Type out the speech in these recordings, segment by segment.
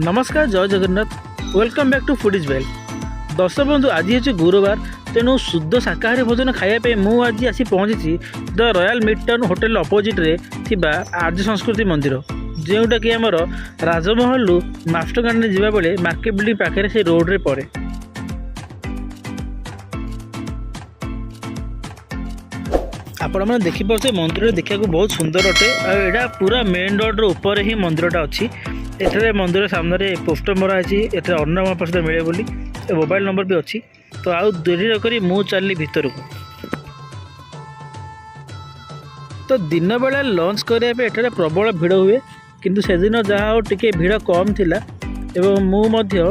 नमस्कार जय Jagannath welcome back to Foodies Well. दर्शक बंधु आज हूँ गुरुवार तेणु शुद्ध शाकाहारी भोजन खायापे मुझे आज आसी पहुँची the royal mid town hotel opposite ray थिबा आर्य संस्कृति मंदिर जोटा कि आमर राजमहल मास्टर गार्डन जावा बेले मार्केट बिल्डिंग पाखे से रोड रे पड़े। आपण मैंने देखिपे मंदिर देखा बहुत सुंदर अटे आड़ा पूरा मेन रोड ऊपर ही मंदिरटा अच्छी। एठारे मंदिर सामने पोस्टर मराही एठारे अन्नदान प्रसाद मिले बोली मोबाइल नंबर भी अच्छी। तो आउ देरी नक मु चलि भितर को। तो दिन बेला लंच करने एठारे प्रबल भिड़ हुए किंतु से दिन जहाँ हो टिके भिड़ कम थिला एवं मु मध्य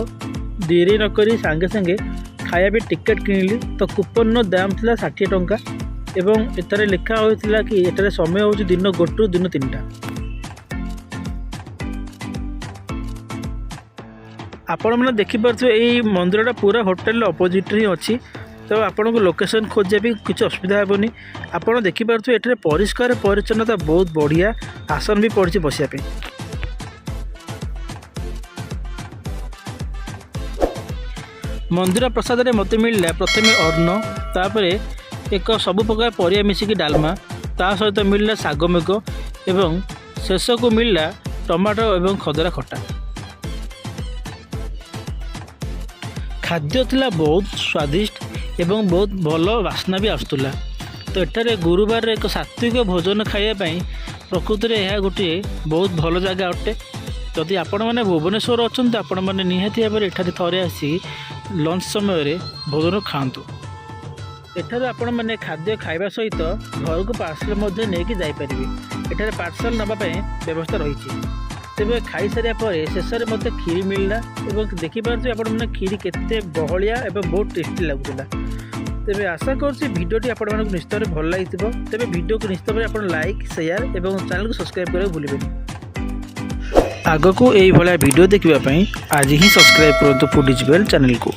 देरी नक सांगे सांगे खाया भी टिकेट किणिली। तो कूपन दाम थिला 60 टंका एवं एठारे लिखा होइथिला कि एठारे समय होउछि दिन 1 टू दिन 3टा। आपण मैंने देखिपे यही मंदिरटा पूरा होटेल अपोजिट ही अच्छी। तो आपण को लोकेशन खोजा भी कुछ असुविधा हेनी। आपड़ देखिपे ये परिष्कार परिच्छन्नता बहुत बढ़िया आसन भी पड़ी बसापी। मंदिर प्रसाद में मत मिलला प्रथम अन्न तापर एक सब प्रकार परिया मिसिकी डालमा ता सहित मिलला शाग मेघ एवं शेष को मिलला टमाटो एवं खदरा खटा। खाद्य थिला बहुत स्वादिष्ट एवं बहुत भल वासना भी आसुला। तो एठारे गुरुवार एक सात्विक भोजन खाइबापी प्रकृति में यह गोटे बहुत भल जगह अटे। जदि आपण मैंने भुवनेश्वर अच्छा आपण मैंने निहाती भाव में एठारे थरे आसी लंच समय भोजन खातु। एठारे आपण मैंने खाद्य खाइबा सहित घर को पार्सल नहीं जापर। एठारे पार्सल नापी व्यवस्था रही। तेज खाई सारा शेष में मत खीरी मिलला और देखिपे आप खीरी केते बहलिया और बहुत टेस्टी लगुला। तेज आशा करीडियोटी आपण मानक निश्चित भल लगी। तेज वीडियो को निश्चित भाव में लाइक शेयर और चैनल को सब्सक्राइब करने भूलें। आग को यही भिडियो देखापी आज ही सब्सक्राइब करूँ फूडिज वेल चैनल को।